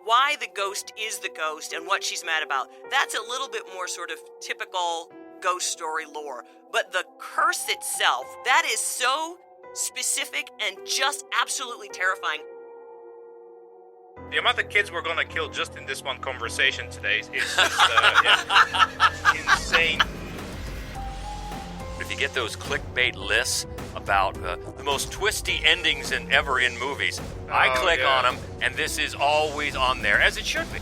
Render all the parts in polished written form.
why the ghost is the ghost and what she's mad about. That's a little bit more sort of typical ghost story lore. But the curse itself, that is so specific and just absolutely terrifying. The amount of kids we're going to kill just in this one conversation today is just insane. If you get those clickbait lists about the most twisty endings ever in movies, I click on them, and this is always on there, as it should be.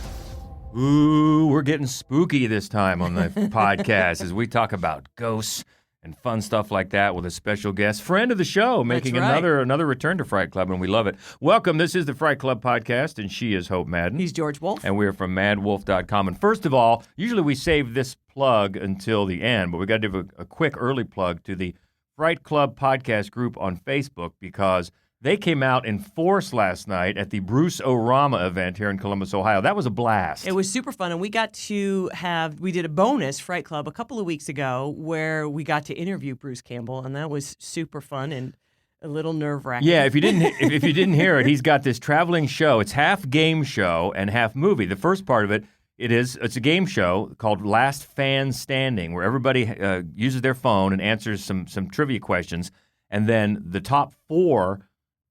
Ooh, we're getting spooky this time on the podcast as we talk about ghosts and fun stuff like that with a special guest, friend of the show, making another return to Fright Club, and we love it. Welcome. This is the Fright Club podcast, and she is Hope Madden. He's George Wolf. And we're from madwolf.com. And first of all, usually we save this plug until the end, but we got to do a quick early plug to the Fright Club podcast group on Facebook because they came out in force last night at the Bruce O'Rama event here in Columbus, Ohio. That was a blast. It was super fun, and we did a bonus Fright Club a couple of weeks ago where we got to interview Bruce Campbell, and that was super fun and a little nerve-wracking. Yeah, if you didn't hear it, he's got this traveling show. It's half game show and half movie. The first part of it, it's a game show called Last Fan Standing, where everybody uses their phone and answers some trivia questions, and then the top 4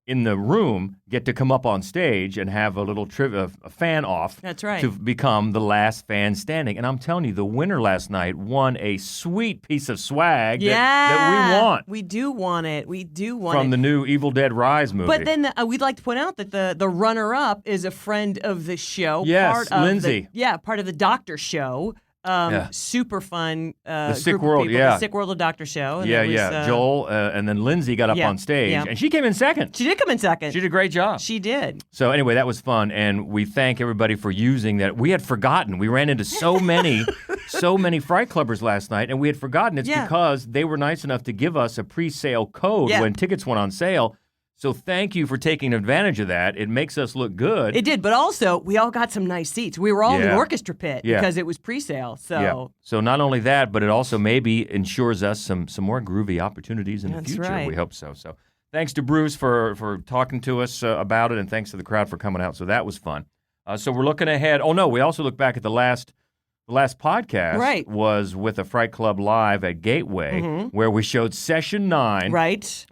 in the room get to come up on stage and have a little a fan off. That's right. To become the last fan standing. And I'm telling you, the winner last night won a sweet piece of swag that we want. We do want it. From the new Evil Dead Rise movie. But then we'd like to point out that the runner-up is a friend of the show. Yes, Lindsay. Part of the Doctor Show. Super fun. The Sick group World, of people, yeah. The Sick World of Doctor Show. And Joel, and then Lindsay got up on stage, and she came in second. She did come in second. She did a great job. She did. So anyway, that was fun, and we thank everybody for using that. We had forgotten. We ran into so many Fright Clubbers last night, and we had forgotten. It's because they were nice enough to give us a pre-sale code when tickets went on sale. So thank you for taking advantage of that. It makes us look good. It did, but also we all got some nice seats. We were all in the orchestra pit because it was pre-sale. So not only that, but it also maybe ensures us some more groovy opportunities in the future. Right. We hope so. So thanks to Bruce for talking to us about it, and thanks to the crowd for coming out. So that was fun. So we're looking ahead. Oh no, we also look back at the last podcast was with a Fright Club Live at Gateway, where we showed Session 9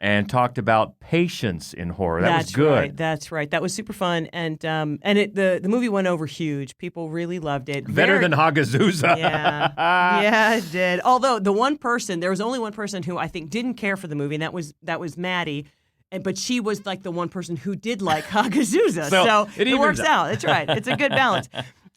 and talked about patience in horror. That was good. That's right. That was super fun. And the movie went over huge. People really loved it. Better than Hagazusa. Yeah, it did. Although there was only one person who I think didn't care for the movie, and that was Maddie. But she was like the one person who did like Hagazusa. So it works out. That's right. It's a good balance.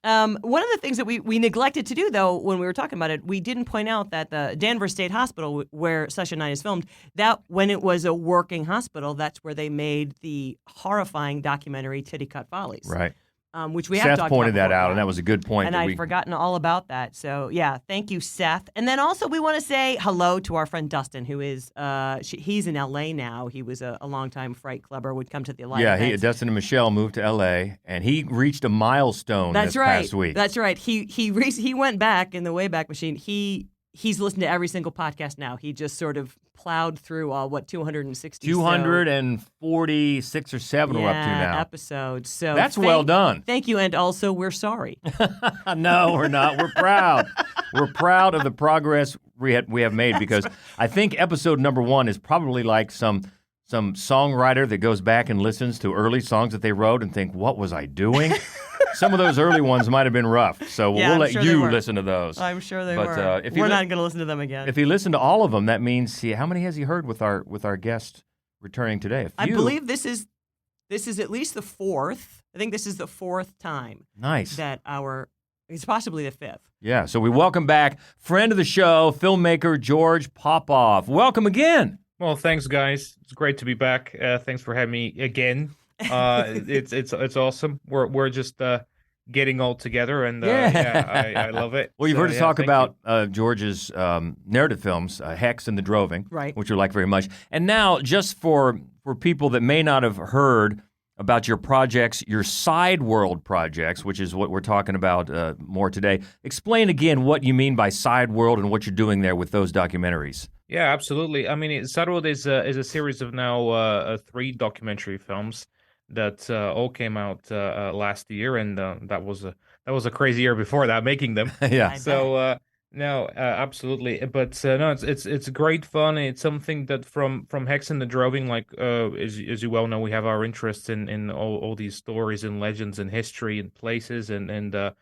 One of the things that we neglected to do, though, when we were talking about it, we didn't point out that the Danvers State Hospital, where Session 9 is filmed, that when it was a working hospital, that's where they made the horrifying documentary Titty Cut Follies. Right. Which we have talked about. Seth pointed that out, and that was a good point. And I'd forgotten all about that. So, yeah, thank you, Seth. And then also we want to say hello to our friend Dustin, who is he's in L.A. now. He was a longtime Fright Clubber, would come to the live events. Dustin and Michelle moved to L.A., and he reached a milestone this past week. That's right. He went back in the Wayback Machine. He's listened to every single podcast now. He just sort of plowed through 260 246 or 7 we're up to now. Episodes. So that's well done. Thank you, and also we're sorry. No, we're not. We're proud. We're proud of the progress we have made, because I think episode number 1 is probably like some songwriter that goes back and listens to early songs that they wrote and think, what was I doing? Some of those early ones might have been rough, so we'll let you listen to those. I'm sure they were. We're not going to listen to them again. If he listened to all of them, that means how many has he heard with our guest returning today? I believe this is at least the 4th. I think this is the 4th time. Nice. That it's possibly the 5th. Yeah. So we welcome back friend of the show, filmmaker George Popov. Welcome again. Well, thanks, guys. It's great to be back. Thanks for having me again. It's awesome. We're just getting all together, and I love it. Well, you've heard us talk about George's narrative films, Hex and The Droving, which we like very much. And now, just for people that may not have heard about your projects, your side world projects, which is what we're talking about more today, explain again what you mean by side world and what you're doing there with those documentaries. Yeah, absolutely. I mean, Side World is a series of now 3 documentary films. that all came out last year, and that was a crazy year before that making them. Yeah. So no, absolutely. But no, it's great fun. It's something that from Hex and the Droving, like as you well know, we have our interest in all these stories and legends and history and places and a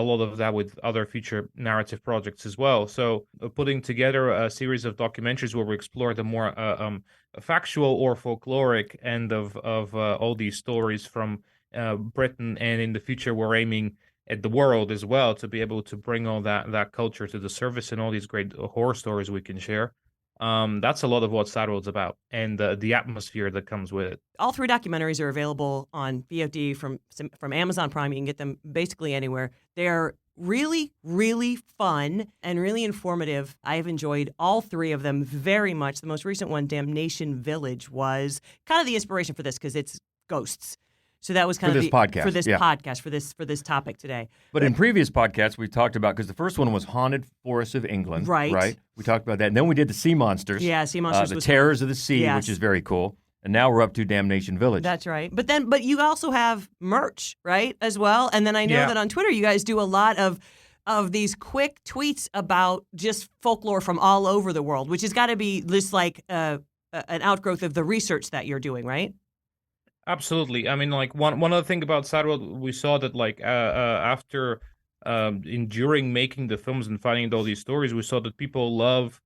lot of that with other future narrative projects as well. So putting together a series of documentaries where we explore the more factual or folkloric end of all these stories from Britain, and in the future we're aiming at the world as well to be able to bring all that culture to the surface and all these great horror stories we can share. That's a lot of what Sideworld's about, and the atmosphere that comes with it. All 3 documentaries are available on VOD from Amazon Prime. You can get them basically anywhere. They're really, really fun and really informative. I have enjoyed all 3 of them very much. The most recent one, Damnation Village, was kind of the inspiration for this because it's ghosts. So that was kind for of this podcast. For this yeah. podcast, for this topic today. But in previous podcasts, we talked about, because the first one was Haunted Forests of England. Right. We talked about that. And then we did the Sea Monsters. Yeah, Sea Monsters the was Terrors of the Sea, yes. which is very cool. And now we're up to Damnation Village. That's right. But you also have merch, right, as well. And then I know that on Twitter you guys do a lot of these quick tweets about just folklore from all over the world, which has got to be just like an outgrowth of the research that you're doing, right? Absolutely. I mean, like one other thing about Sideworld, we saw that like after enduring making the films and finding all these stories, we saw that people love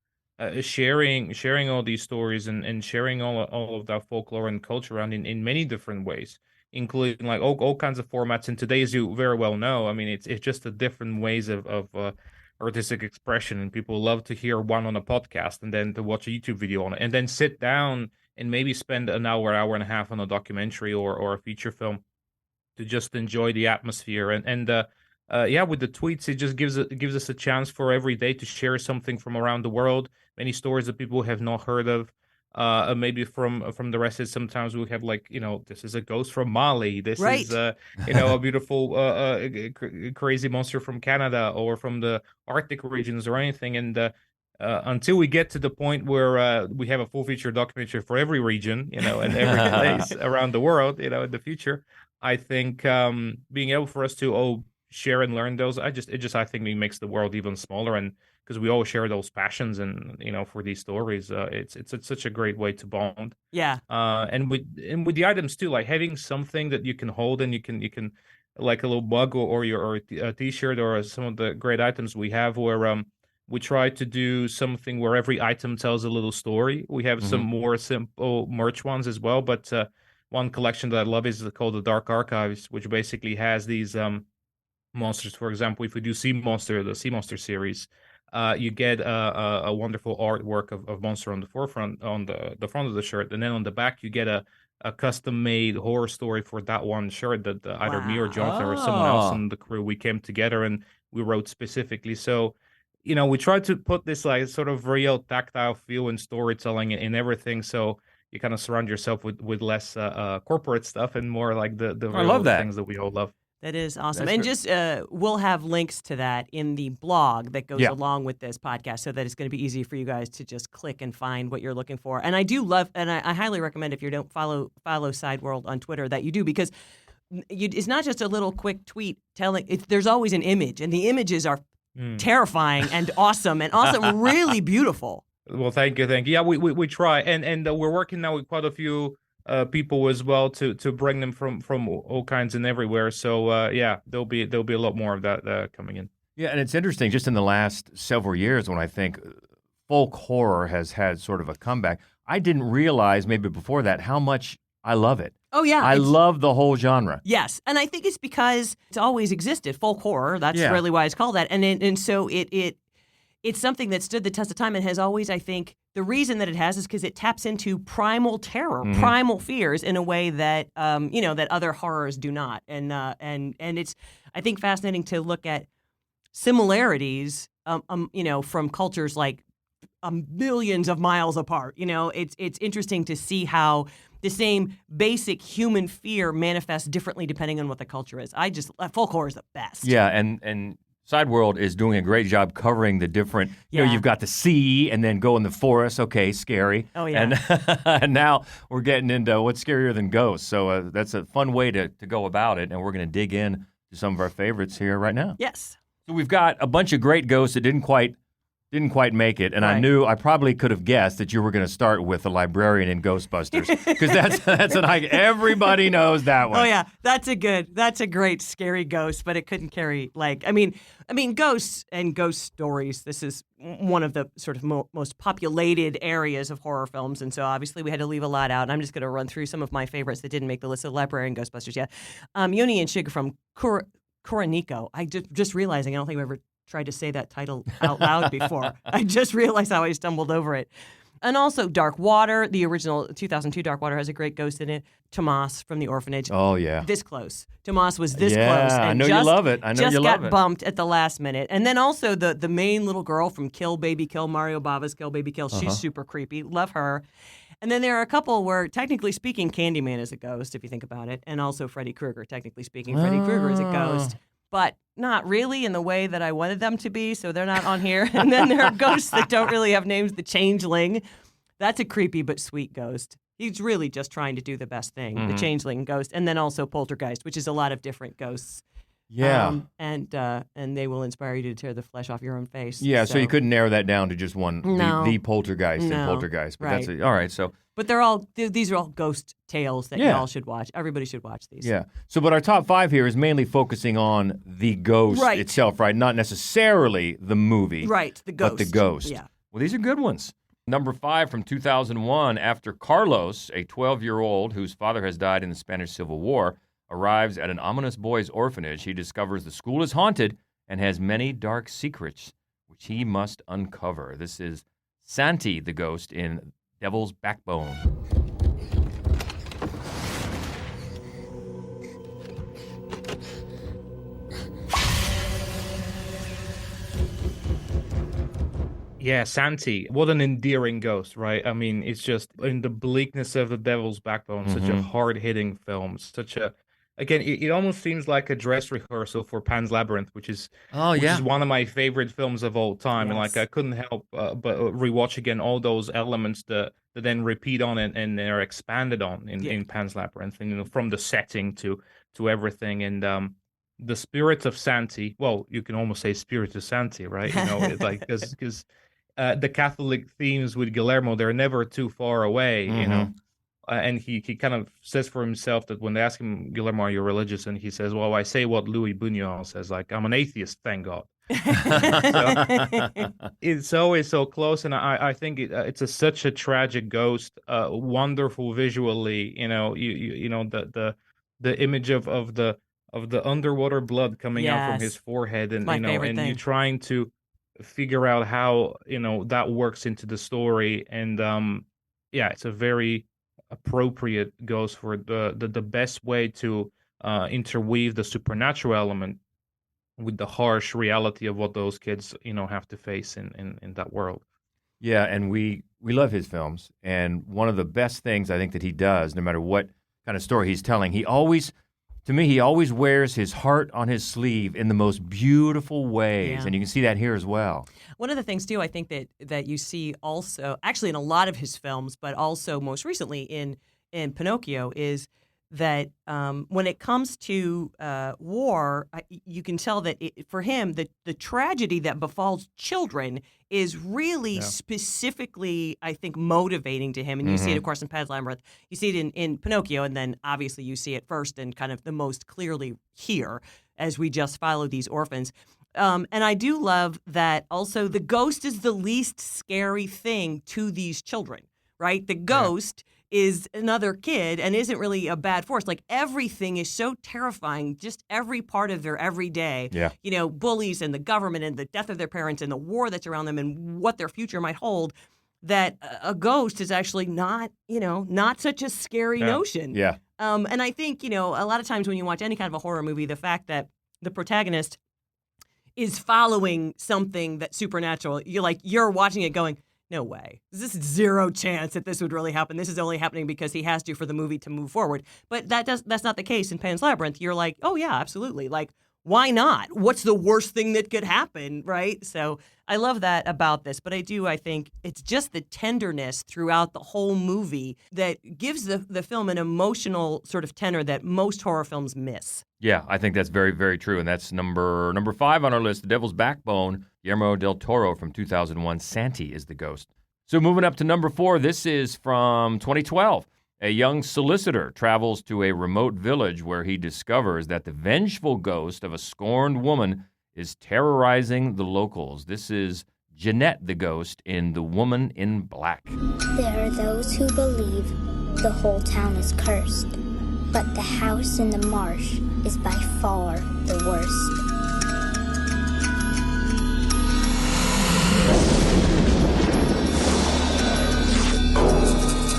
sharing all these stories and sharing all of that folklore and culture around in many different ways, including like all kinds of formats. And today, as you very well know, I mean, it's just a different ways of artistic expression, and people love to hear one on a podcast and then to watch a YouTube video on it and then sit down and maybe spend an hour and a half on a documentary or a feature film to just enjoy the atmosphere. And with the tweets, it just gives us a chance for every day to share something from around the world, many stories that people have not heard of. Maybe from the rest of it, sometimes we have like, this is a ghost from Mali. This right. is, a beautiful, crazy monster from Canada or from the Arctic regions or anything. And until we get to the point where we have a full feature documentary for every region, and every place around the world, in the future, I think being able for us to share and learn those, I think it makes the world even smaller, and because we all share those passions and for these stories, it's such a great way to bond. Yeah. And with the items too, like having something that you can hold and you can like a little mug or a t-shirt or some of the great items we have where we try to do something where every item tells a little story. We have some more simple merch ones as well, but one collection that I love is called the Dark Archives, which basically has these monsters. For example, if we do the Sea Monster series, you get a wonderful artwork of monster on the forefront, on the front of the shirt, and then on the back you get a custom-made horror story for that one shirt that either me or Jonathan or someone else in the crew, we came together and we wrote specifically. So we try to put this like sort of real tactile feel and storytelling in everything, so you kind of surround yourself with less corporate stuff and more like the real things that we all love. That is awesome. And just we'll have links to that in the blog that goes along with this podcast, so that it's going to be easy for you guys to just click and find what you're looking for. And I do love, and I highly recommend, if you don't follow Sideworld on Twitter, that you do, because it's not just a little quick tweet telling. There's always an image, and the images are terrifying and awesome, really beautiful. Well, thank you. Yeah, we try, and we're working now with quite a few people as well to bring them from all kinds and everywhere. So there'll be a lot more of that coming in. Yeah, and it's interesting. Just in the last several years, when I think folk horror has had sort of a comeback, I didn't realize maybe before that how much I love it. Oh, yeah. I love the whole genre. Yes. And I think it's because it's always existed. Folk horror, that's really why it's called that. And so it's something that stood the test of time and has always, I think, the reason that it has is because it taps into primal terror, primal fears in a way that, that other horrors do not. And it's, I think, fascinating to look at similarities, from cultures like millions of miles apart. It's interesting to see how the same basic human fear manifests differently depending on what the culture is. Folk horror is the best. Yeah, and Side World is doing a great job covering the different, you know, Yeah. you've got the sea and then go in the forest. Okay, scary. Oh, yeah. And now we're getting into what's scarier than ghosts. So that's a fun way to go about it. And we're going to dig in to some of our favorites here right now. Yes. So we've got a bunch of great ghosts that didn't quite make it, and Right. I knew I probably could have guessed that you were going to start with the librarian in Ghostbusters because that's an everybody knows that one. Oh yeah, that's a great scary ghost, but it couldn't carry I mean ghosts and ghost stories. This is one of the sort of most populated areas of horror films, and so obviously we had to leave a lot out. And I'm just going to run through some of my favorites that didn't make the list of librarian Ghostbusters yet. Yoni and Shiga from Kuroniko. I just realizing I don't think I've ever tried to say that title out loud before. I just realized how I stumbled over it. And also Dark Water, the original 2002 Dark Water has a great ghost in it. Tomas from the orphanage. Oh, yeah. This close. Tomas was this Yeah, close. And I know you love it. I know just you love got it. bumped at the last minute. And then also the main little girl from Kill Baby Kill, Mario Bava's Kill Baby Kill. She's super creepy. Love her. And then there are a couple where, technically speaking, Candyman is a ghost, if you think about it. And also Freddy Krueger. Technically speaking, Freddy Krueger is a ghost. But not really in the way that I wanted them to be, so they're not on here. And then there are ghosts that don't really have names. The Changeling, that's a creepy but sweet ghost. He's really just trying to do the best thing, the Changeling ghost. And then also Poltergeist, which is a lot of different ghosts. Yeah. And they will inspire you to tear the flesh off your own face. Yeah, so you couldn't narrow that down to just one, No. the Poltergeist and No. Poltergeist. But Right. all right, so... But these are all ghost tales that y'all should watch. Everybody should watch these. Yeah. So, but our top 5 here is mainly focusing on the ghost Right. itself, right? Not necessarily the movie. Right, the ghost. But the ghost. Yeah. Well, these are good ones. Number 5 from 2001, after Carlos, a 12-year-old whose father has died in the Spanish Civil War, arrives at an ominous boys' orphanage, he discovers the school is haunted and has many dark secrets, which he must uncover. This is Santi, the ghost, in Devil's Backbone. Yeah, Santi. What an endearing ghost, right? I mean, it's just in the bleakness of the Devil's Backbone, such a hard-hitting film. Again, it almost seems like a dress rehearsal for Pan's Labyrinth, which is one of my favorite films of all time. Yes. And I couldn't help but rewatch again all those elements that then repeat on and they're expanded on in Pan's Labyrinth, and from the setting to everything. And the spirit of Santi. Well, you can almost say spirit of Santi, right? Because the Catholic themes with Guillermo, they're never too far away, and he kind of says for himself that when they ask him, Guillermo, are you religious? And he says, well, I say what Louis Buñuel says, I'm an atheist, thank God. So, it's always so close, and I think it's such a tragic ghost, wonderful visually, the image of the underwater blood coming out from his forehead, and and you trying to figure out how that works into the story, and it's a very appropriate ghost for the best way to interweave the supernatural element with the harsh reality of what those kids have to face in that world. Yeah, and we love his films, and one of the best things I think that he does, no matter what kind of story he's telling, he always wears his heart on his sleeve in the most beautiful ways, and you can see that here as well. One of the things, too, I think that you see also, actually in a lot of his films, but also most recently in Pinocchio, is that when it comes to war, you can tell that for him, the tragedy that befalls children is really specifically, I think, motivating to him. And you see it, of course, in Pan's Labyrinth. You see it in Pinocchio, and then obviously you see it first and kind of the most clearly here as we just follow these orphans. And I do love that also the ghost is the least scary thing to these children, right? The ghost is another kid and isn't really a bad force. Like everything is so terrifying, just every part of their everyday. Yeah. Bullies and the government and the death of their parents and the war that's around them and what their future might hold, that a ghost is actually not such a scary notion. Yeah. And I think, a lot of times when you watch any kind of a horror movie, the fact that the protagonist is following something that's supernatural, you're watching it going, no way. This is zero chance that this would really happen. This is only happening because he has to for the movie to move forward. But that's not the case in Pan's Labyrinth. You're like, oh yeah, absolutely. Like, why not? What's the worst thing that could happen, right? So I love that about this, but I think it's just the tenderness throughout the whole movie that gives the film an emotional sort of tenor that most horror films miss. Yeah, I think that's very, very true. And that's number 5 on our list, The Devil's Backbone, Guillermo del Toro from 2001. Santi is the ghost. So moving up to number 4, this is from 2012. A young solicitor travels to a remote village where he discovers that the vengeful ghost of a scorned woman is terrorizing the locals. This is Jeanette the ghost in The Woman in Black. There are those who believe the whole town is cursed, but the house in the marsh is by far the worst.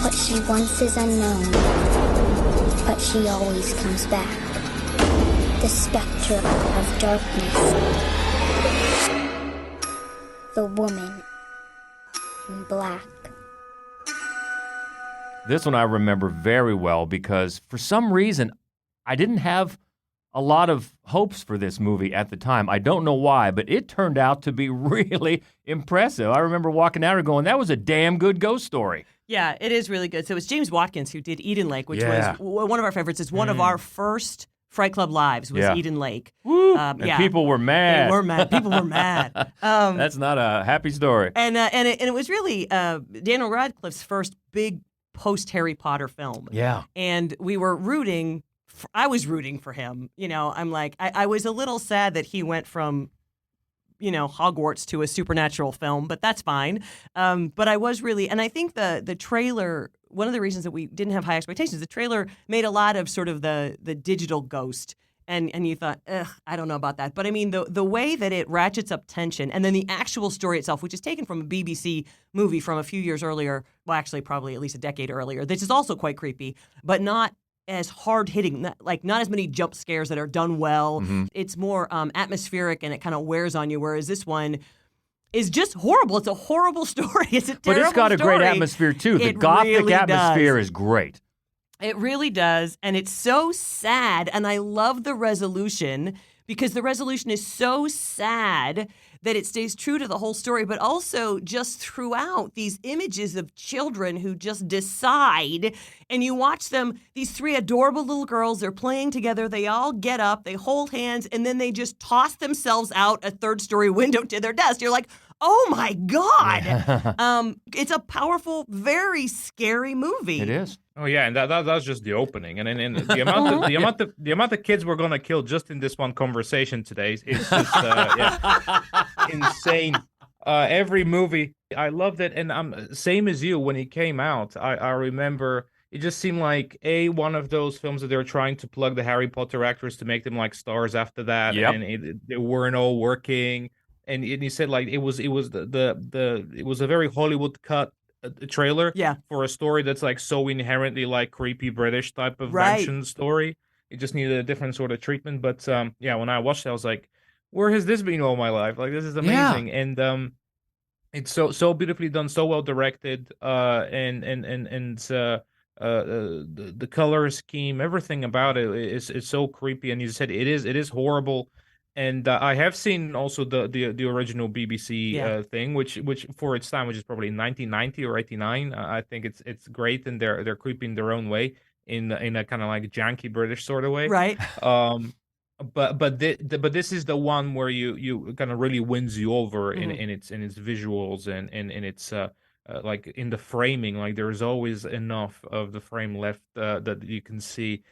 What she wants is unknown, but she always comes back. The specter of darkness. The Woman in Black. This one I remember very well because for some reason I didn't have a lot of hopes for this movie at the time. I don't know why, but it turned out to be really impressive. I remember walking out and going, that was a damn good ghost story. Yeah, it is really good. So it's James Watkins who did Eden Lake, which was one of our favorites. It's one of our first Fright Club lives was Eden Lake. Woo! And people were mad. They were mad. People were mad. That's not a happy story. And it was really Daniel Radcliffe's first big post-Harry Potter film. Yeah. And we were rooting. I was rooting for him. You know, I'm like, I was a little sad that he went from, you know, Hogwarts to a supernatural film, but that's fine. But I was really, and I think the trailer, one of the reasons that we didn't have high expectations, the trailer made a lot of sort of the digital ghost. And you thought, I don't know about that. But I mean, the way that it ratchets up tension and then the actual story itself, which is taken from a BBC movie from a few years earlier, well, actually probably at least a decade earlier, this is also quite creepy, but not as hard-hitting, not as many jump scares that are done well. Mm-hmm. It's more atmospheric and it kind of wears on you, whereas this one is just horrible. It's a horrible story. It's a terrible story. But it's got a great atmosphere, too. The gothic really atmosphere is great. It really does, and it's so sad, and I love the resolution because the resolution is so sad that it stays true to the whole story, but also just throughout these images of children who just decide, and you watch them, these 3 adorable little girls, they're playing together, they all get up, they hold hands, and then they just toss themselves out a 3rd-story window to their death. You're like, oh my God! It's a powerful, very scary movie. It is. Oh yeah, and that's just the opening, and then the amount of kids we're gonna kill just in this one conversation today is just insane. Every movie, I loved it, and same as you when it came out. I remember it just seemed like one of those films that they're trying to plug the Harry Potter actors to make them like stars after that, and they weren't all working. And he said like it was a very Hollywood cut trailer for a story that's like so inherently like creepy British type of action story. It just needed a different sort of treatment. But when I watched it, I was like, where has this been all my life? Like this is amazing. And it's so beautifully done, so well directed, and the color scheme, everything about it is so creepy. And you said it is horrible. And I have seen also the original BBC thing, which for its time, which is probably 1990 or 89. I think it's great, and they're creepy in their own way, in a kind of like janky British sort of way, right? But this is the one where you kind of really wins you over in its visuals and in its like in the framing. Like there's always enough of the frame left that you can see,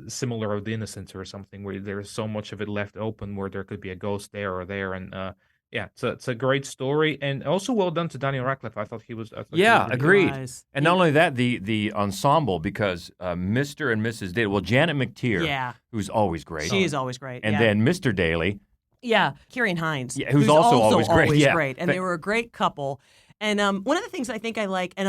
similar of The Innocents or something, where there's so much of it left open where there could be a ghost there or there. And it's a great story, and also well done to Daniel Radcliffe. I thought he was agreed. Nice. And not only that, the ensemble, because Mr. and Mrs. Daly, Janet McTeer, who's always great. She is always great. And then Mr. Daly. Yeah, Kieran Hines. Yeah, who's also always great. And they were a great couple. And one of the things I think I like, and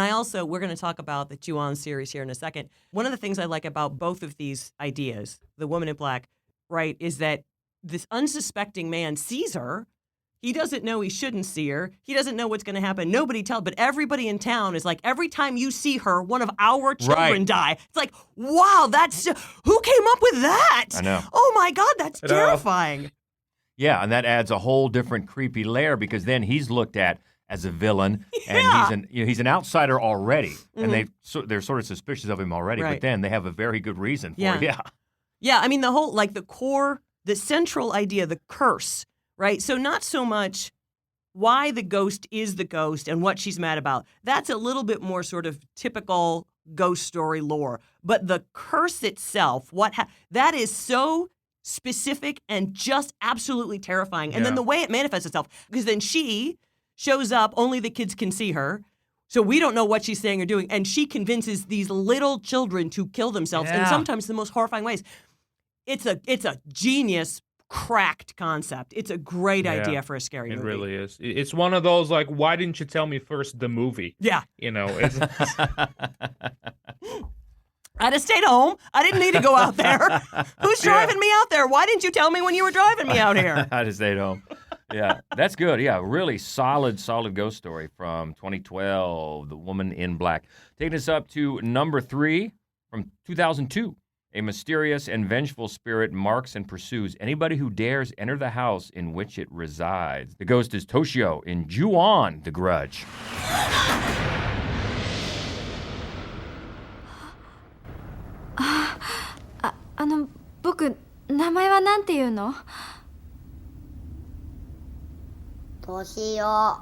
we're going to talk about the Ju-on series here in a second. One of the things I like about both of these ideas, The Woman in Black, right, is that this unsuspecting man sees her. He doesn't know he shouldn't see her. He doesn't know what's going to happen. Nobody tells, but everybody in town is like, every time you see her, one of our children die. It's like, wow, who came up with that? I know. Oh my God, that's terrifying. Yeah, and that adds a whole different creepy layer because then he's looked at as a villain, and he's an outsider already, and they're sort of suspicious of him already. Right. But then they have a very good reason for it. Yeah. I mean, the whole the central idea, the curse, right? So not so much why the ghost is the ghost and what she's mad about. That's a little bit more sort of typical ghost story lore. But the curse itself, that is so specific and just absolutely terrifying. And then the way it manifests itself, because then she shows up, only the kids can see her. So we don't know what she's saying or doing. And she convinces these little children to kill themselves in sometimes the most horrifying ways. It's a genius, cracked concept. It's a great idea for a scary movie. It really is. It's one of those, like, why didn't you tell me first the movie? Yeah. You know, it's... I'd have stayed home. I didn't need to go out there. Who's driving me out there? Why didn't you tell me when you were driving me out here? I'd have stayed home. Yeah, that's good. Yeah, really solid ghost story from 2012, The Woman in Black. Taking us up to number 3 from 2002. A mysterious and vengeful spirit marks and pursues anybody who dares enter the house in which it resides. The ghost is Toshio in Ju-on, The Grudge. 僕名前はなんていうの？Toshio.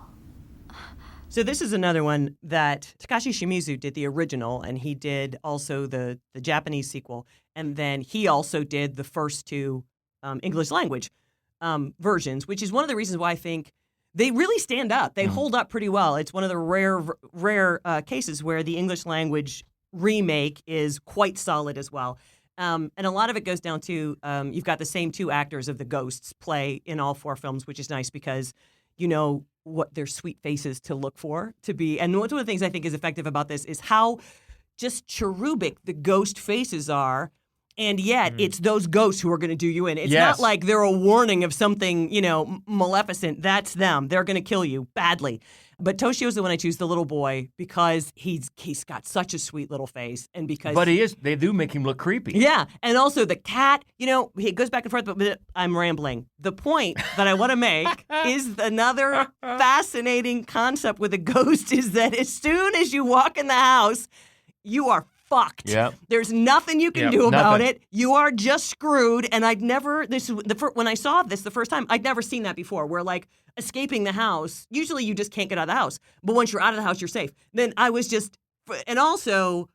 So this is another one that Takashi Shimizu did the original, and he did also the Japanese sequel, and then he also did the first 2 English language versions, which is one of the reasons why I think they really stand up. They hold up pretty well. It's one of the rare cases where the English language remake is quite solid as well. And a lot of it goes down to you've got the same 2 actors of the ghosts play in all 4 films, which is nice because you know what their sweet faces to look for to be. And one of the things I think is effective about this is how just cherubic the ghost faces are. And yet it's those ghosts who are going to do you in. It's not like they're a warning of something, maleficent. That's them. They're going to kill you badly. But Toshio's the one I choose, the little boy, because he's got such a sweet little face, and because they do make him look creepy. Yeah, and also the cat, he goes back and forth, but I'm rambling. The point that I want to make is another fascinating concept with a ghost is that as soon as you walk in the house, you are fucked. Yep. There's nothing you can do about it. You are just screwed. And when I saw this the first time, I'd never seen that before, where like escaping the house, usually you just can't get out of the house. But once you're out of the house, you're safe. Then I was just, and also,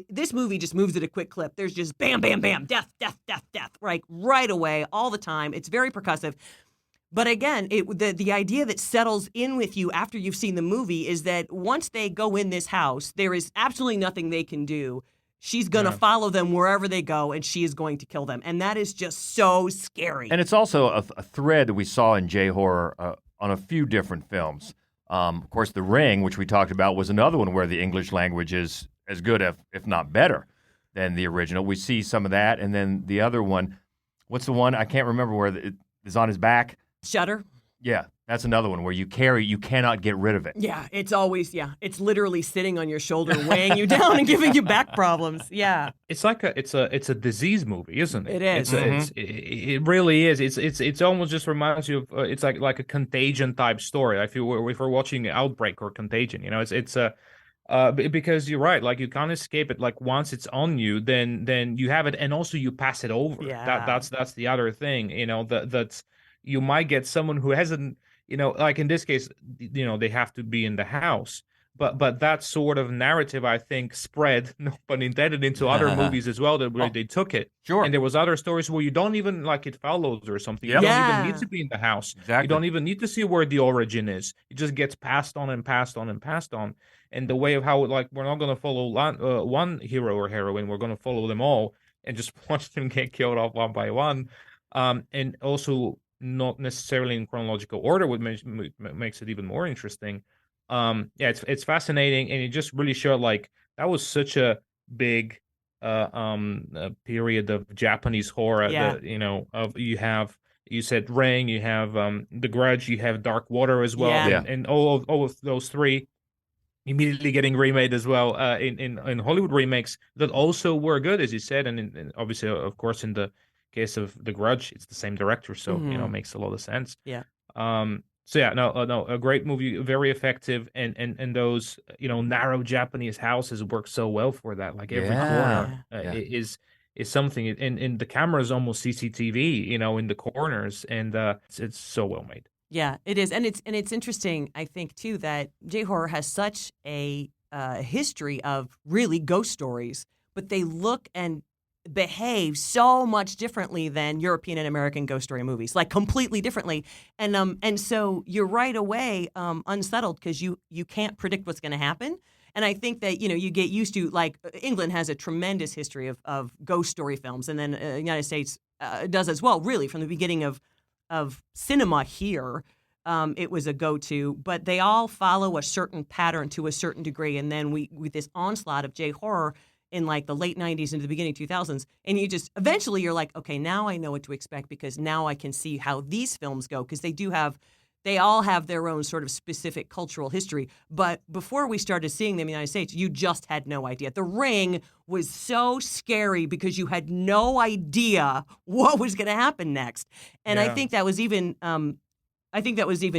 this movie just moves at a quick clip. There's just bam, bam, bam, death, death, death, death, right away, all the time. It's very percussive. But again, the idea that settles in with you after you've seen the movie is that once they go in this house, there is absolutely nothing they can do. She's going to follow them wherever they go, and she is going to kill them. And that is just so scary. And it's also a thread that we saw in J-horror on a few different films. Of course, The Ring, which we talked about, was another one where the English language is as good, if not better, than the original. We see some of that. And then the other one, what's the one? I can't remember where it is on his back. Shudder? Yeah, that's another one where you cannot get rid of it. Yeah, it's always, it's literally sitting on your shoulder, weighing you down and giving you back problems. Yeah. It's like it's a disease movie, isn't it? It is. It really is. It's almost just reminds you of it's like a Contagion type story. I feel if we're watching Outbreak or Contagion, it's because you're right, like you can't escape it. Like once it's on you, then you have it, and also you pass it over. Yeah. That's the other thing, that's you might get someone who hasn't, like in this case, they have to be in the house. But that sort of narrative, I think, spread, no pun intended, into other movies as well, where they took it. Sure. And there was other stories where you don't even, like it follows or something. Yep. You don't even need to be in the house. Exactly. You don't even need to see where the origin is. It just gets passed on and passed on and passed on. And the way of how, like, we're not going to follow one hero or heroine. We're going to follow them all and just watch them get killed off one by one. And also not necessarily in chronological order, which makes it even more interesting. It's fascinating, and it just really showed like that was such a big period of Japanese horror. Yeah. You have You said Ring, you have The Grudge, you have Dark Water as well, Yeah. and all of those three immediately getting remade as well in Hollywood remakes that also were good, as you said, and obviously, of course, in the case of The Grudge, it's the same director, so it makes a lot of sense. Yeah. So yeah, no, a great movie, very effective, and those narrow Japanese houses work so well for that. Like every corner is something, and the camera is almost CCTV, in the corners, and it's so well made. Yeah, it is, and it's interesting. I think too that J-horror has such a history of really ghost stories, but they look and behave so much differently than European and American ghost story movies, like completely differently. And so you're right away unsettled because you can't predict what's going to happen. And I think that you get used to, like, England has a tremendous history of ghost story films, and then the United States does as well. Really, from the beginning of cinema here, it was a go-to, but they all follow a certain pattern to a certain degree. And then with this onslaught of J-horror in like the late 90s into the beginning 2000s, and eventually you're like, okay, now I know what to expect because now I can see how these films go, because they all have their own sort of specific cultural history. But before we started seeing them in the United States, you just had no idea. The Ring was so scary because you had no idea what was going to happen next. And I think that was even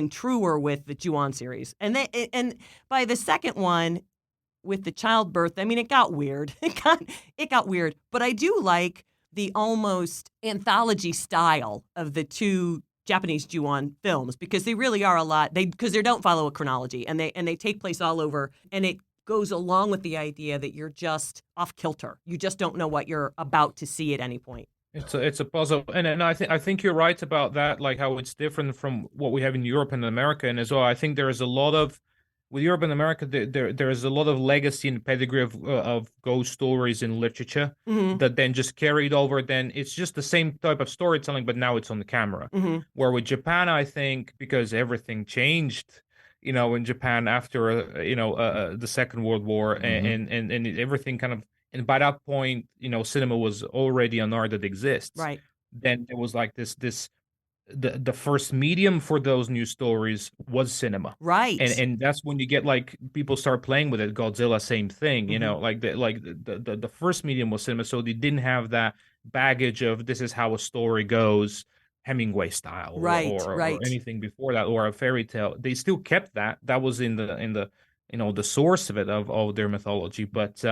truer with the Ju-on series. And by the second one, with the childbirth, I mean, it got weird. It got weird. But I do like the almost anthology style of the two Japanese Ju-on films, because they really are a lot. Because they don't follow a chronology, and they take place all over, and it goes along with the idea that you're just off kilter. You just don't know what you're about to see at any point. It's a puzzle, and I think you're right about that. Like how it's different from what we have in Europe and America, and as well, I think there is a lot of. With Europe and America, there is a lot of legacy and pedigree of ghost stories in literature that then just carried over. Then it's just the same type of storytelling, but now it's on the camera. Where with Japan, I think, because everything changed, in Japan after the Second World War, and everything kind of, and by that point, cinema was already an art that exists. Right. Then there was like this. The first medium for those new stories was cinema, right? And that's when you get like people start playing with it. Godzilla, same thing, like the first medium was cinema, so they didn't have that baggage of this is how a story goes, Hemingway style, right? Or anything before that, or a fairy tale. They still kept that. That was in the the source of it of their mythology, but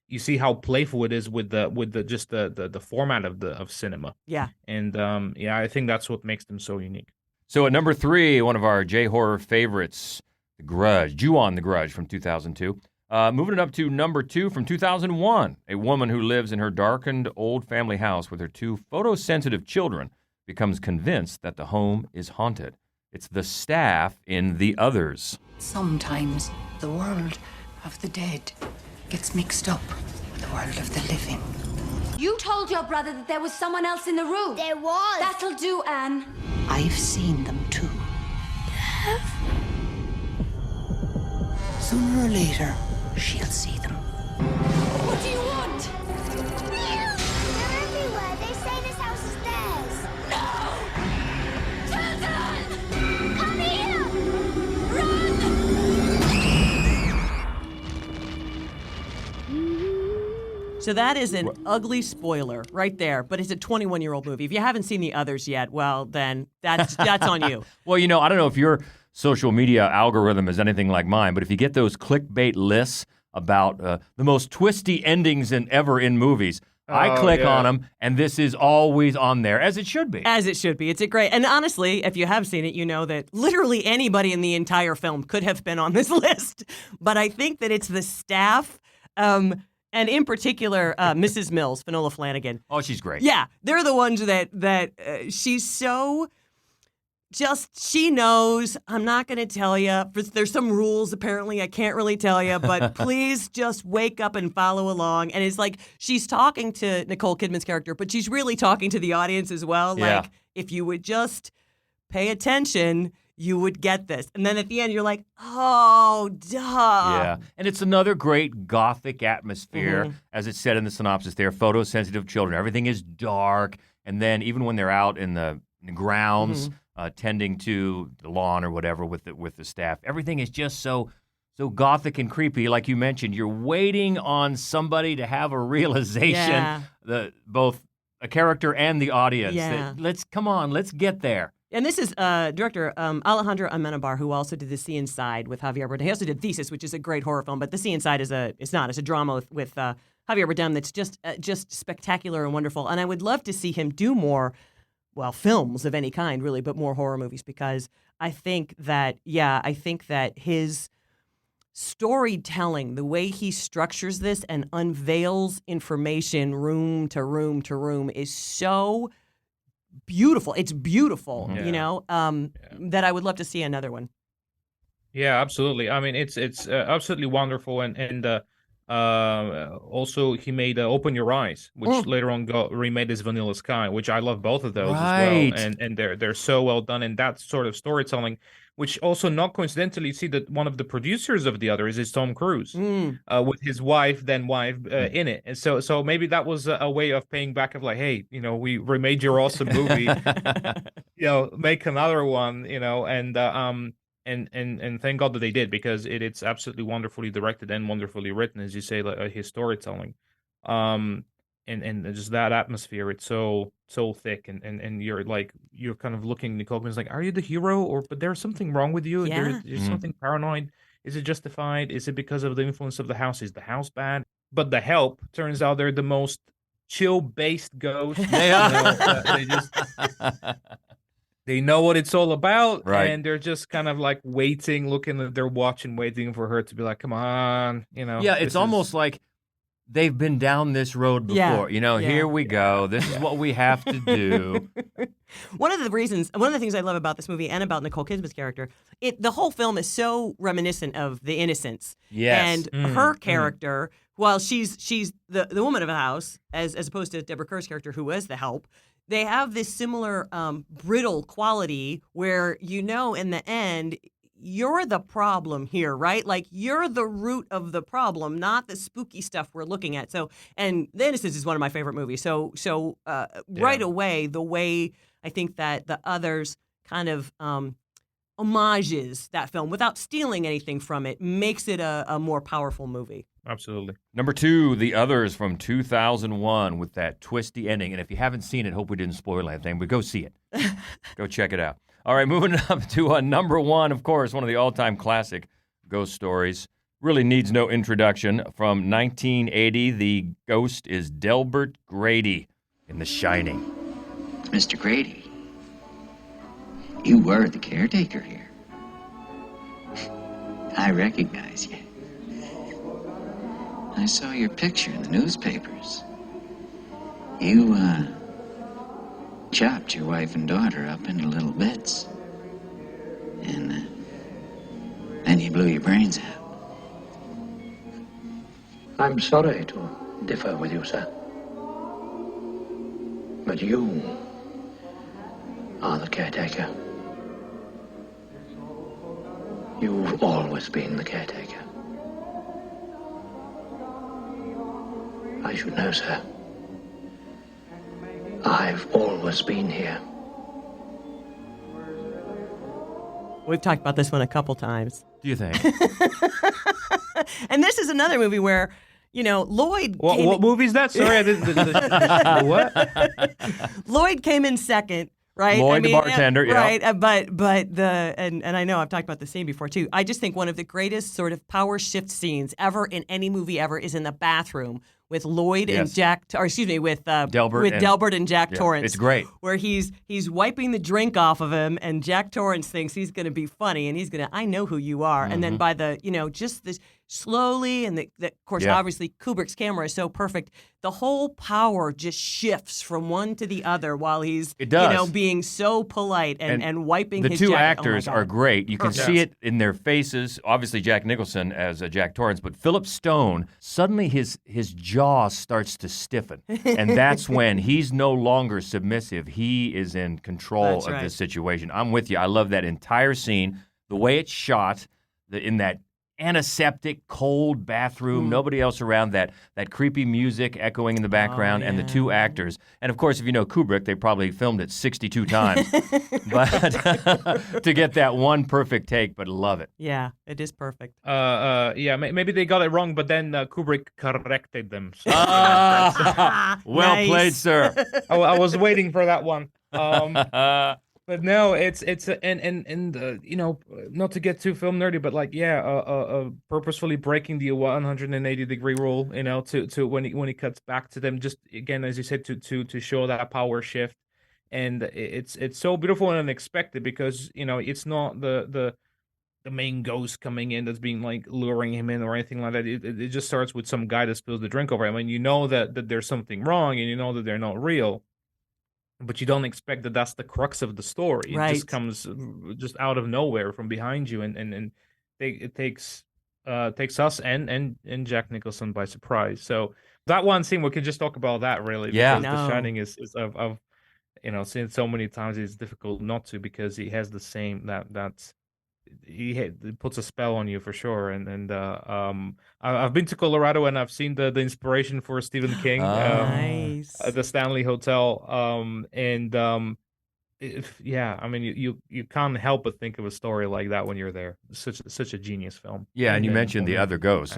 you see how playful it is with the format of cinema. Yeah. And I think that's what makes them so unique. So at number 3, one of our J-horror favorites, The Grudge, Ju-on The Grudge from 2002. Moving it up to number 2 from 2001, a woman who lives in her darkened old family house with her 2 photosensitive children becomes convinced that the home is haunted. It's the staff in The Others. Sometimes the world of the dead gets mixed up with the world of the living. You told your brother that there was someone else in the room. There was. That'll do, Anne. I've seen them too. Sooner or later, she'll see them. What do you want? They're everywhere. They say this house is theirs. Children! Come here! So that is an ugly spoiler right there, but it's a 21-year-old movie. If you haven't seen The Others yet, well, then that's on you. Well, I don't know if your social media algorithm is anything like mine, but if you get those clickbait lists about the most twisty endings ever in movies, I click on them, and this is always on there, as it should be. As it should be. It's a great... And honestly, if you have seen it, you know that literally anybody in the entire film could have been on this list. But I think that it's the staff... and in particular, Mrs. Mills, Finola Flanagan. Oh, she's great. Yeah, they're the ones that she's so she knows, I'm not going to tell you. There's some rules, apparently, I can't really tell you, but please just wake up and follow along. And it's like she's talking to Nicole Kidman's character, but she's really talking to the audience as well. Yeah. Like, if you would just pay attention, you would get this. And then at the end, you're like, oh, duh. Yeah. And it's another great gothic atmosphere, as it said in the synopsis there, photosensitive children. Everything is dark. And then even when they're out in the the grounds, tending to the lawn or whatever with the staff. Everything is just so gothic and creepy. Like you mentioned, you're waiting on somebody to have a realization, both a character and the audience. Yeah. That, let's get there. And this is director Alejandro Amenabar, who also did The Sea Inside with Javier Bardem. He also did Thesis, which is a great horror film, but The Sea Inside is a drama with Javier Bardem that's just spectacular and wonderful. And I would love to see him do more, films of any kind, really, but more horror movies, because I think that his storytelling, the way he structures this and unveils information room to room to room, is so beautiful. It's beautiful, that I would love to see another one. Yeah, absolutely. I mean, it's absolutely wonderful, and also he made Open Your Eyes, which later on remade as Vanilla Sky, which I love both of those as well, and they're so well done in that sort of storytelling. Which also, not coincidentally, see that one of the producers of the other is Tom Cruise, with his wife in it, and so maybe that was a way of paying back of like, hey, we remade your awesome movie, make another one, and thank God that they did, because it's absolutely wonderfully directed and wonderfully written, as you say, like his storytelling, and just that atmosphere. It's so thick, and you're kind of looking, Nicole Kidman's like, are you the hero, but there's something wrong with you? Yeah. There's something paranoid. Is it justified? Is it because of the influence of the house? Is the house bad? But the help turns out they're the most chill-based ghosts. They know what it's all about, and they're just kind of like waiting, looking at their watch and waiting for her to be like, come on, Yeah, it's almost like they've been down this road before. Here we go. This is what we have to do. One of the things I love about this movie and about Nicole Kidman's character, the whole film is so reminiscent of The Innocents. Yes. And her character, while she's the woman of the house, as opposed to Deborah Kerr's character, who was the help, they have this similar brittle quality where, in the end, you're the problem here, right? Like, you're the root of the problem, not the spooky stuff we're looking at. So, and The Innocents is one of my favorite movies. So right away, the way I think that the others kind of homages that film without stealing anything from it makes it a more powerful movie. Absolutely. Number 2, The Others from 2001 with that twisty ending. And if you haven't seen it, hope we didn't spoil anything, but go see it. Go check it out. All right, moving up to number 1, of course, one of the all-time classic ghost stories. Really needs no introduction. From 1980, the ghost is Delbert Grady in The Shining. Mr. Grady, you were the caretaker here. I recognize you. I saw your picture in the newspapers. You, chopped your wife and daughter up into little bits. And then you blew your brains out. I'm sorry to differ with you, sir. But you are the caretaker. You've always been the caretaker. I should know, sir. I've always been here. We've talked about this one a couple times. Do you think? And this is another movie where, Lloyd. What movie is that? Sorry, I didn't. What? Lloyd came in second. Right, Lloyd, the bartender, right. But and I know I've talked about the scene before too. I just think one of the greatest sort of power shift scenes ever in any movie ever is in the bathroom with Lloyd and Delbert and Jack Torrance. It's great. Where he's wiping the drink off of him, and Jack Torrance thinks he's going to be funny, and he's going to, I know who you are. And then by the, just this slowly, and of course, obviously Kubrick's camera is so perfect. The whole power just shifts from one to the other while he's, being so polite and wiping his jacket. The two actors are great. You can see it in their faces. Obviously, Jack Nicholson as Jack Torrance, but Philip Stone, suddenly his jaw starts to stiffen. And that's when he's no longer submissive. He is in control of this situation. I'm with you. I love that entire scene, the way it's shot, in that antiseptic, cold bathroom, nobody else around, that creepy music echoing in the background, and the two actors. And of course, if you know Kubrick, they probably filmed it 62 times but to get that one perfect take, but love it. Yeah, it is perfect. Maybe they got it wrong, but then Kubrick corrected them. So, well played, sir. I was waiting for that one. But no, it's not to get too film nerdy, but purposefully breaking the 180-degree rule, to when he cuts back to them, just again, as you said, to show that power shift, and it's so beautiful and unexpected because it's not the main ghost coming in that's being like luring him in or anything like that. It just starts with some guy that spills the drink over him, and that there's something wrong, and that they're not real. But you don't expect that that's the crux of the story. It just comes just out of nowhere from behind you, and it takes us and Jack Nicholson by surprise. So that one scene, we could just talk about that really. Yeah, because The Shining is of seen it so many times. It's difficult not to, because he has the same it puts a spell on you for sure. And I've been to Colorado and I've seen the inspiration for Stephen King, nice, at the Stanley Hotel, you can't help but think of a story like that when you're there. Such a genius film. Yeah, and you mentioned the other ghosts.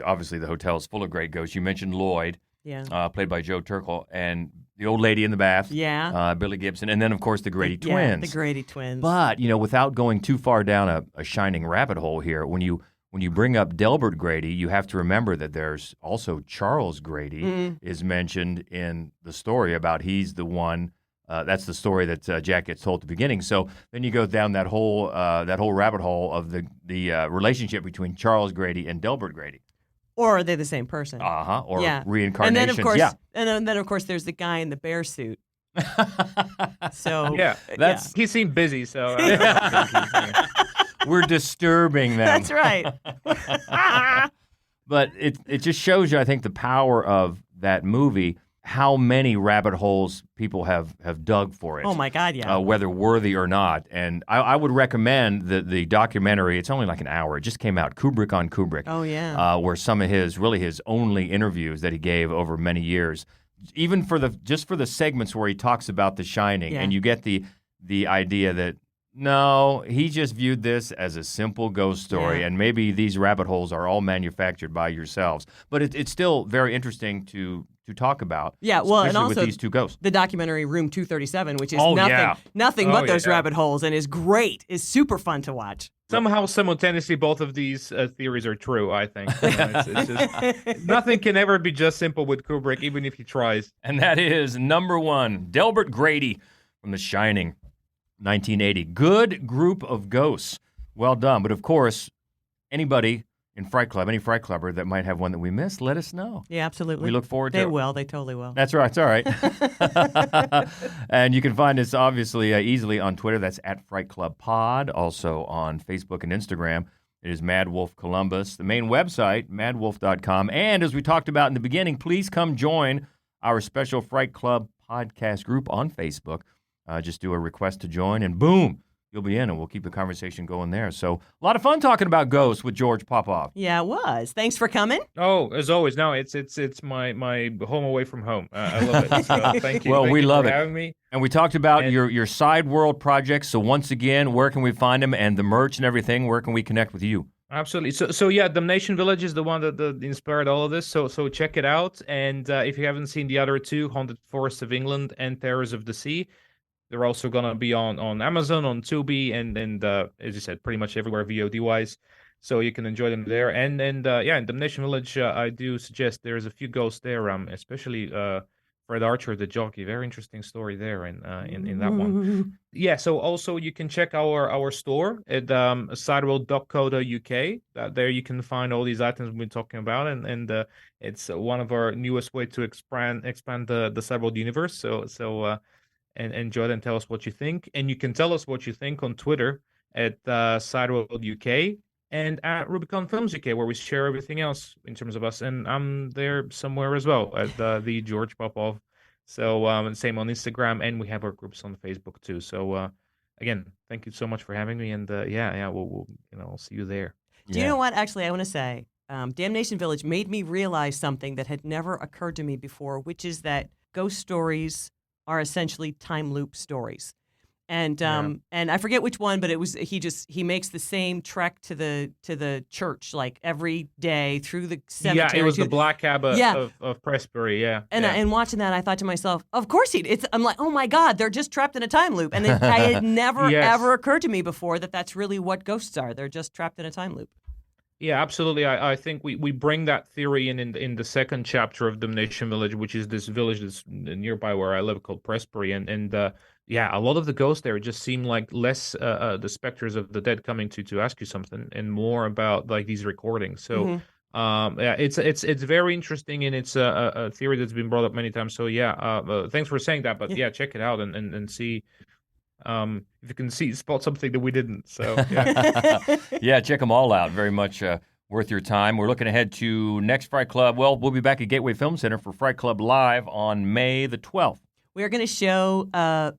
Obviously the hotel is full of great ghosts. You mentioned Lloyd, played by Joe Turkel, and the old lady in the bath, Billy Gibson, and then of course the Grady twins. The Grady twins. But without going too far down a shining rabbit hole here, when you bring up Delbert Grady, you have to remember that there's also Charles Grady is mentioned in the story about he's the one. That's the story that Jack gets told at the beginning. So then you go down that whole rabbit hole of the relationship between Charles Grady and Delbert Grady. Or are they the same person? Or reincarnations. And then of course, there's the guy in the bear suit. So he seemed busy. So we're disturbing them. That's right. But it just shows you, I think, the power of that movie. How many rabbit holes people have dug for it. Oh, my God, yeah. Whether worthy or not. And I would recommend the documentary. It's only like an hour. It just came out, Kubrick on Kubrick. Oh, yeah. Where some of his only interviews that he gave over many years, even for the segments where he talks about The Shining, and you get the idea that, no, he just viewed this as a simple ghost story, and maybe these rabbit holes are all manufactured by yourselves. But it's still very interesting to talk about. Yeah, well, and also with these two ghosts. The documentary Room 237, which is nothing but those rabbit holes, and is great, is super fun to watch. Somehow, simultaneously, both of these theories are true, I think. It's just, nothing can ever be just simple with Kubrick, even if he tries. And that is number one, Delbert Grady from The Shining, 1980. Good group of ghosts. Well done. But of course, anybody in Fright Club, any Fright Clubber that might have one that we missed, let us know. Yeah, absolutely. We look forward to it. They will. They totally will. That's right. It's all right. And you can find us, obviously, easily on Twitter. That's at Fright Club Pod. Also on Facebook and Instagram. It is Mad Wolf Columbus. The main website, madwolf.com. And as we talked about in the beginning, please come join our special Fright Club podcast group on Facebook. Just do a request to join, and boom, you'll be in, and we'll keep the conversation going there. So a lot of fun talking about ghosts with George Popov. Yeah, it was. Thanks for coming. Oh, as always. No, it's my home away from home. I love it. So thank you. Well, we love for it. having me. And we talked about your side world projects. So once again, where can we find them, and the merch and everything? Where can we connect with you? Absolutely. So yeah, Damnation Village is the one that inspired all of this. So check it out. And if you haven't seen the other two, Haunted Forests of England and Terrors of the Sea, they're also going to be on Amazon, on Tubi, and as you said, pretty much everywhere VOD-wise. So you can enjoy them there. And in Damnation Village, I do suggest there's a few ghosts there, especially Fred Archer, the jockey. Very interesting story there in that one. Yeah, so also you can check our store at sideworld.co.uk. There you can find all these items we've been talking about, and it's one of our newest way to expand the Sideworld universe. So and enjoy it and tell us what you think. And you can tell us what you think on Twitter at Sideworld UK and at Rubicon Films UK, where we share everything else in terms of us. And I'm there somewhere as well at the George Popov. So same on Instagram, and we have our groups on Facebook too. So again, thank you so much for having me. And we'll I'll see you there. Do you know what? Actually, I want to say, Damnation Village made me realize something that had never occurred to me before, which is that ghost stories are essentially time loop stories. And and I forget which one, but it was he makes the same trek to the church like every day through the cemetery. Yeah, it was the Black Abbot of Pressbury. Yeah, and watching that, I thought to myself, of course I'm like, oh my God, they're just trapped in a time loop, and it had never ever occurred to me before that that's really what ghosts are. They're just trapped in a time loop. Yeah, absolutely. I think we bring that theory in the second chapter of Damnation Village, which is this village that's nearby where I live called Pressbury, and a lot of the ghosts there just seem like less the specters of the dead coming to ask you something, and more about like these recordings. So it's very interesting, and it's a theory that's been brought up many times. So thanks for saying that. But check it out and see. If you can spot something that we didn't. So yeah, check them all out. Very much worth your time. We're looking ahead to next Fright Club. Well, we'll be back at Gateway Film Center for Fright Club Live on May the 12th. We are going to show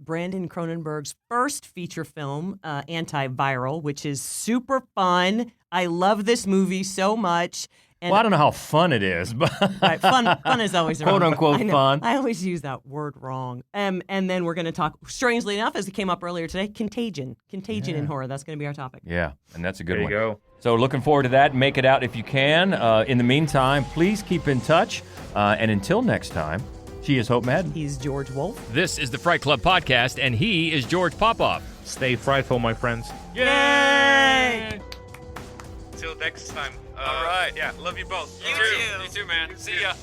Brandon Cronenberg's first feature film, Antiviral, which is super fun. I love this movie so much. And I don't know how fun it is, but right, fun is always quote unquote fun. I always use that word wrong. And then we're going to talk, strangely enough, as it came up earlier today, Contagion in horror. That's going to be our topic. Yeah, and that's a good one. There you go. So looking forward to that. Make it out if you can. In the meantime, please keep in touch. And until next time, she is Hope Madden. He's George Wolf. This is the Fright Club podcast, and he is George Popov. Stay frightful, my friends. Yay! Till next time. All right. Yeah, love you both. You too, man. See ya.